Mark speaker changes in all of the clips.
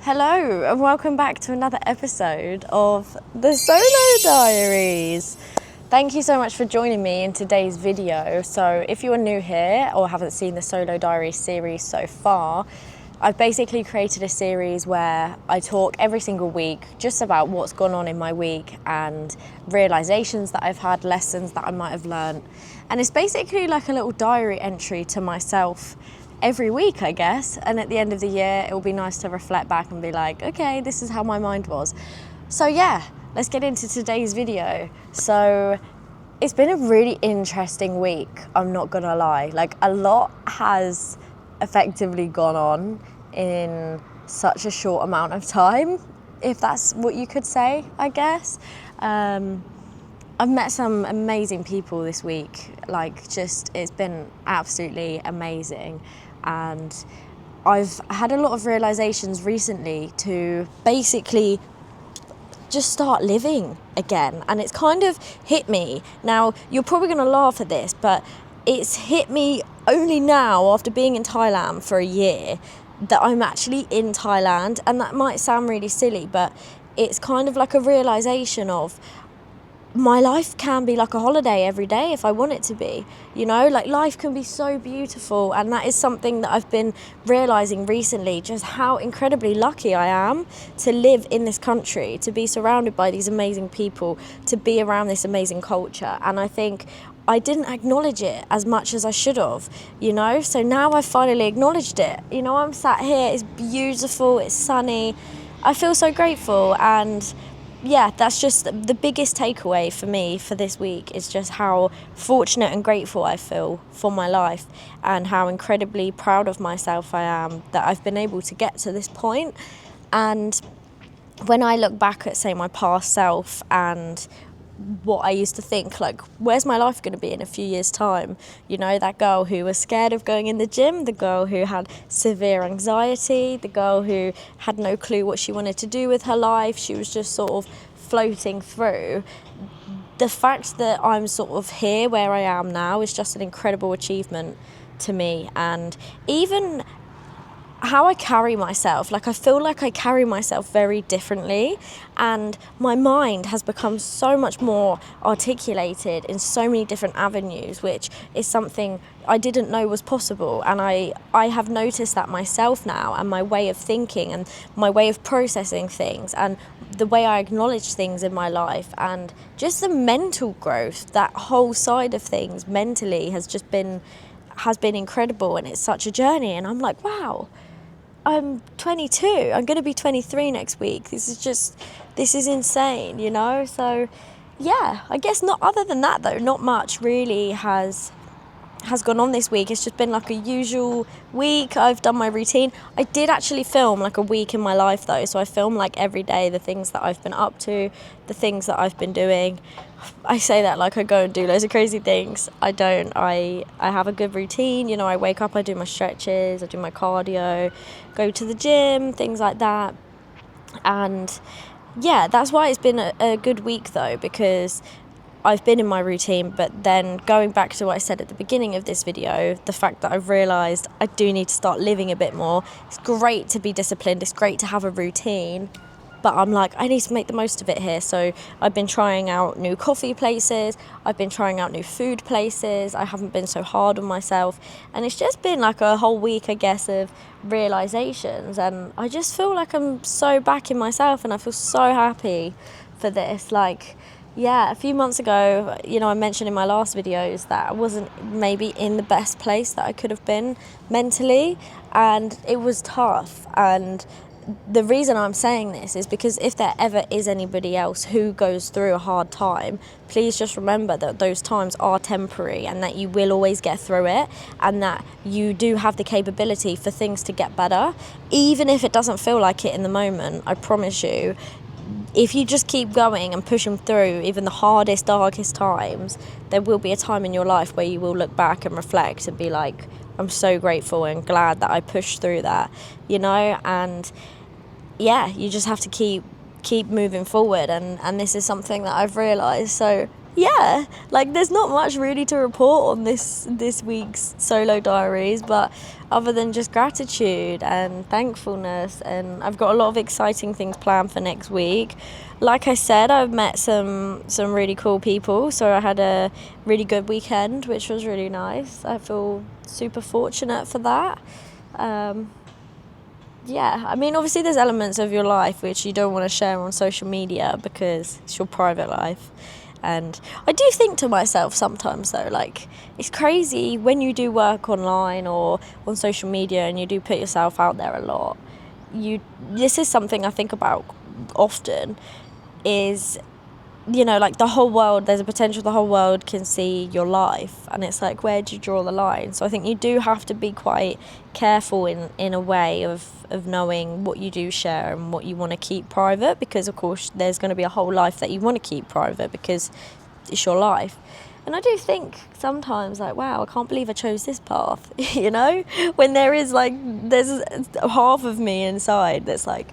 Speaker 1: Hello and welcome back to another episode of the Solo Diaries. Thank you so much for joining me in today's video. So if you are new here or haven't seen the Solo Diaries series so far, I've basically created a series where I talk every single week just about what's gone on in my week and realizations that I've had, lessons that I might have learned. And it's basically like a little diary entry to myself every week, I guess. And at the end of the year, it will be nice to reflect back and be like, okay, this is how my mind was. So yeah, let's get into today's video. So it's been a really interesting week, I'm not gonna lie. Like, a lot has effectively gone on in such a short amount of time, if that's what you could say, I guess. I've met some amazing people this week, it's been absolutely amazing. And I've had a lot of realizations recently to basically just start living again. And it's kind of hit me. Now, you're probably going to laugh at this, but it's hit me only now after being in Thailand for a year that I'm actually in Thailand. And that might sound really silly, but it's kind of like a realization of my life can be like a holiday every day if I want it to be, you know, like life can be so beautiful. And that is something that I've been realizing recently, just how incredibly lucky I am to live in this country, to be surrounded by these amazing people, to be around this amazing culture. And I think I didn't acknowledge it as much as I should have, you know, so now I've finally acknowledged it. You know, I'm sat here, it's beautiful, it's sunny, I feel so grateful. And yeah, that's just the biggest takeaway for me for this week, is just how fortunate and grateful I feel for my life and how incredibly proud of myself I am that I've been able to get to this point. And when I look back at, say, my past self and what I used to think, like, where's my life going to be in a few years' time? You know, that girl who was scared of going in the gym, the girl who had severe anxiety, the girl who had no clue what she wanted to do with her life. She was just sort of floating through. The fact that I'm sort of here where I am now is just an incredible achievement to me. And even how I carry myself, like, I feel like I carry myself very differently, and my mind has become so much more articulated in so many different avenues, which is something I didn't know was possible. And I have noticed that myself now, and my way of thinking and my way of processing things and the way I acknowledge things in my life, and just the mental growth, that whole side of things mentally has been incredible. And it's such a journey, and I'm like, wow, I'm 22. I'm going to be 23 next week. This is insane, you know? So, yeah, I guess not other than that, though, not much really has gone on this week. It's just been like a usual week. I've done my routine. I did actually film like a week in my life, though. So I film like every day the things that I've been up to, the things that I've been doing. I say that like I go and do loads of crazy things. I don't. I have a good routine. You know, I wake up, I do my stretches, I do my cardio, go to the gym, things like that. And yeah, that's why it's been a good week, though, because I've been in my routine. But then going back to what I said at the beginning of this video, the fact that I've realised I do need to start living a bit more. It's great to be disciplined, it's great to have a routine, but I'm like, I need to make the most of it here. So I've been trying out new coffee places, I've been trying out new food places, I haven't been so hard on myself. And it's just been like a whole week, I guess, of realisations. And I just feel like I'm so back in myself, and I feel so happy for this. Like, yeah, a few months ago, you know, I mentioned in my last videos that I wasn't maybe in the best place that I could have been mentally, and it was tough. And the reason I'm saying this is because if there ever is anybody else who goes through a hard time, please just remember that those times are temporary, and that you will always get through it, and that you do have the capability for things to get better, even if it doesn't feel like it in the moment. I promise you, if you just keep going and pushing through even the hardest, darkest times, there will be a time in your life where you will look back and reflect and be like, I'm so grateful and glad that I pushed through that, you know? And yeah, you just have to keep moving forward, and this is something that I've realised. So yeah, like there's not much really to report on this week's Solo Diaries, but other than just gratitude and thankfulness, and I've got a lot of exciting things planned for next week. Like I said, I've met some really cool people, so I had a really good weekend, which was really nice. I feel super fortunate for that. Yeah, I mean, obviously there's elements of your life which you don't want to share on social media because it's your private life. And I do think to myself sometimes, though, like, it's crazy when you do work online or on social media and you do put yourself out there a lot. This is something I think about often, is, you know, like the whole world, there's a potential the whole world can see your life, and it's like, where do you draw the line? So I think you do have to be quite careful in a way of knowing what you do share and what you want to keep private, because of course there's going to be a whole life that you want to keep private because it's your life. And I do think sometimes, like, wow, I can't believe I chose this path, you know, when there's half of me inside that's like,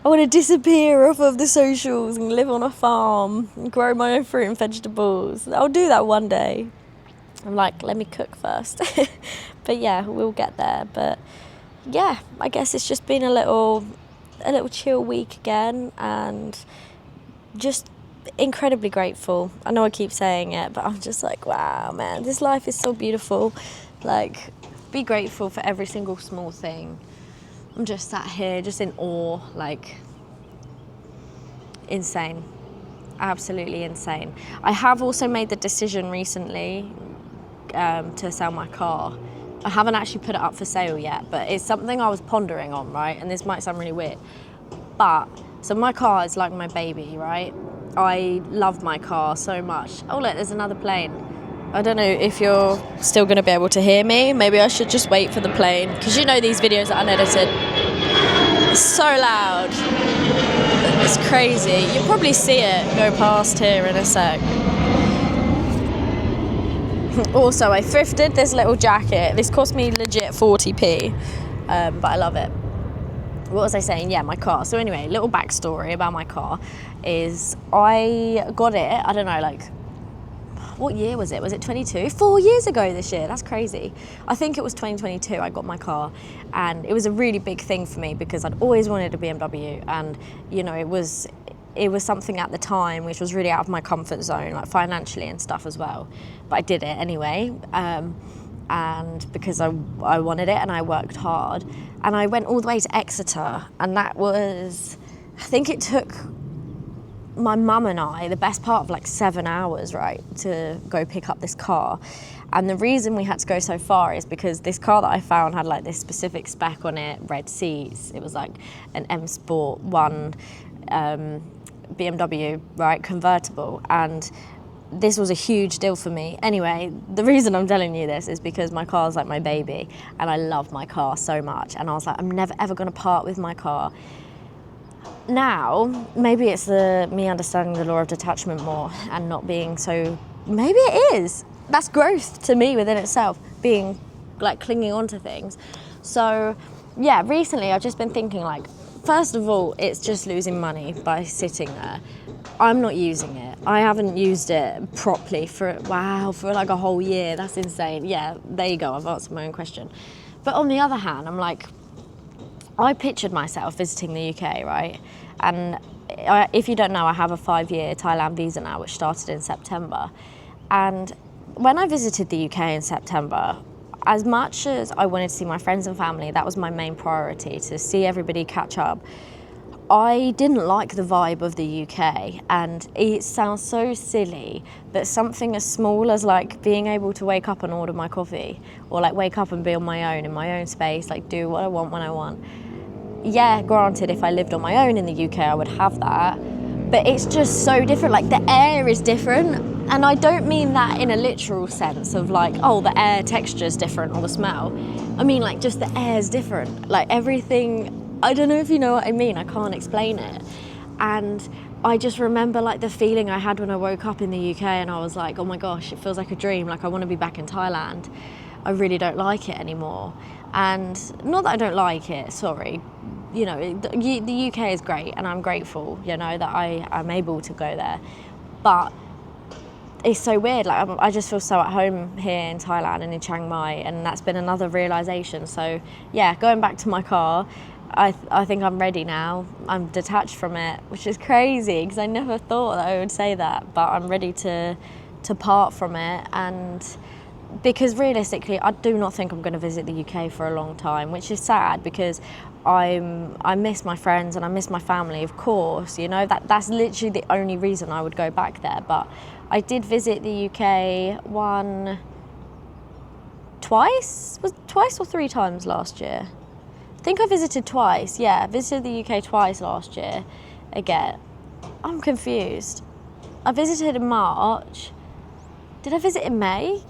Speaker 1: I want to disappear off of the socials and live on a farm and grow my own fruit and vegetables. I'll do that one day. I'm like, let me cook first. But yeah, we'll get there. But yeah, I guess it's just been a little chill week again, and just incredibly grateful. I know I keep saying it, but I'm just like, wow, man, this life is so beautiful. Like, be grateful for every single small thing. I'm just sat here, just in awe, like, insane, absolutely insane. I have also made the decision recently to sell my car. I haven't actually put it up for sale yet, but it's something I was pondering on, right? And this might sound really weird, but so my car is like my baby, right? I love my car so much. Oh look, there's another plane. I don't know if you're still going to be able to hear me. Maybe I should just wait for the plane, because you know these videos are unedited. It's so loud. It's crazy. You'll probably see it go past here in a sec. Also, I thrifted this little jacket. This cost me legit 40p, but I love it. What was I saying? Yeah, my car. So anyway, little backstory about my car is I got it, I don't know, like, what year was it? Was it 22? 4 years ago this year. That's crazy. I think it was 2022 I got my car, and it was a really big thing for me because I'd always wanted a BMW, and you know, it was something at the time which was really out of my comfort zone, like financially and stuff as well. But I did it anyway, and because I wanted it and I worked hard, and I went all the way to Exeter, and that was, I think it took my mum and I the best part of like 7 hours, right, to go pick up this car. And the reason we had to go so far is because this car that I found had like this specific spec on it, red seats. It was like an M Sport 1 BMW, right, convertible, and this was a huge deal for me. Anyway, the reason I'm telling you this is because my car is like my baby, and I love my car so much, and I was like, I'm never ever going to part with my car. Now, maybe it's me understanding the law of detachment more and not being so, maybe it is. That's growth to me within itself, being like clinging on to things. So yeah, recently I've just been thinking, like, first of all, it's just losing money by sitting there. I'm not using it. I haven't used it properly for like a whole year. That's insane. Yeah, there you go. I've answered my own question. But on the other hand, I'm like, I pictured myself visiting the UK, right? And if you don't know, I have a 5-year Thailand visa now, which started in September. And when I visited the UK in September, as much as I wanted to see my friends and family, that was my main priority, to see everybody catch up. I didn't like the vibe of the UK, and it sounds so silly, but something as small as like being able to wake up and order my coffee, or like wake up and be on my own in my own space, like do what I want when I want. Yeah, granted, if I lived on my own in the UK, I would have that, but it's just so different. Like, the air is different, and I don't mean that in a literal sense of like, oh, the air texture is different or the smell. I mean like just the air is different. Like everything, I don't know if you know what I mean. I can't explain it. And I just remember like the feeling I had when I woke up in the UK, and I was like, oh my gosh, it feels like a dream. Like, I want to be back in Thailand. I really don't like it anymore. And not that I don't like it, sorry. You know, the UK is great, and I'm grateful, you know, that I'm able to go there. But it's so weird. Like I just feel so at home here in Thailand and in Chiang Mai, and that's been another realization. So yeah, going back to my car, I think I'm ready now. I'm detached from it, which is crazy because I never thought that I would say that, but I'm ready to part from it. And because realistically, I do not think I'm going to visit the UK for a long time, which is sad because I miss my friends and I miss my family, of course, you know, that's literally the only reason I would go back there. But I did visit the UK twice or three times last year. I think I visited twice. Yeah, visited the UK twice last year. Again, I'm confused. I visited in March. Did I visit in May?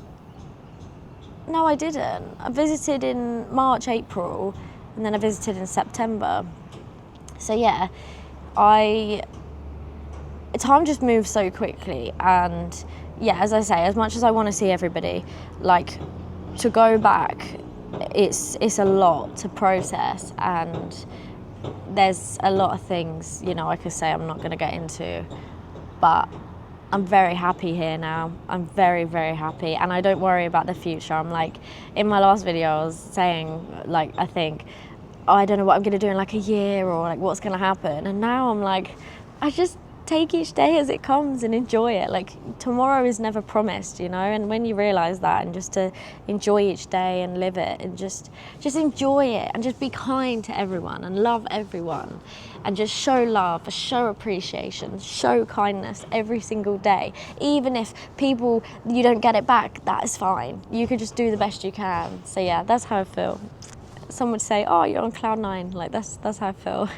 Speaker 1: No, I didn't. I visited in March, April, and then I visited in September. So yeah, time just moves so quickly, and yeah, as I say, as much as I want to see everybody, like, to go back, it's a lot to process, and there's a lot of things, you know, I could say I'm not going to get into, but I'm very happy here now. I'm very, very happy, and I don't worry about the future. I'm like, in my last video I was saying, like, I think, oh, I don't know what I'm going to do in like a year, or like what's going to happen, and now I'm like, I just take each day as it comes and enjoy it. Like, tomorrow is never promised, you know, and when you realize that, and just to enjoy each day and live it, and just enjoy it, and just be kind to everyone and love everyone, and just show love, show appreciation, show kindness every single day. Even if people, you don't get it back, that is fine. You can just do the best you can. So yeah, that's how I feel. Some would say, oh, you're on cloud nine. Like, that's how I feel.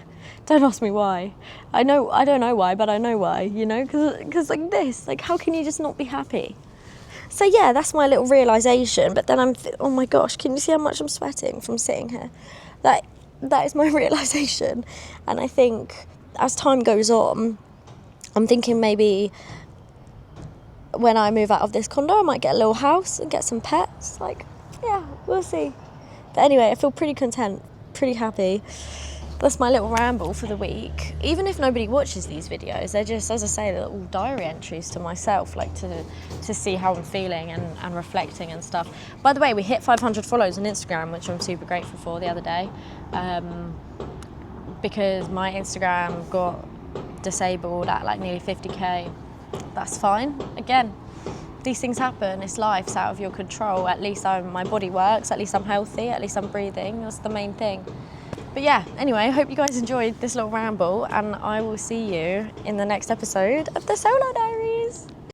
Speaker 1: Don't ask me why. I don't know why, but I know why, you know, because like this, like, how can you just not be happy? So yeah, that's my little realization. But then oh my gosh, can you see how much I'm sweating from sitting here? That is my realization. And I think as time goes on, I'm thinking maybe when I move out of this condo, I might get a little house and get some pets. Like, yeah, we'll see. But anyway, I feel pretty content, pretty happy. That's my little ramble for the week. Even if nobody watches these videos, they're just, as I say, they're all diary entries to myself, like to see how I'm feeling and reflecting and stuff. By the way, we hit 500 follows on Instagram, which I'm super grateful for, the other day, because my Instagram got disabled at like nearly 50k. That's fine. Again, these things happen. It's life. It's out of your control. At least my body works. At least I'm healthy. At least I'm breathing. That's the main thing. But yeah, anyway, I hope you guys enjoyed this little ramble, and I will see you in the next episode of the Solo Diaries.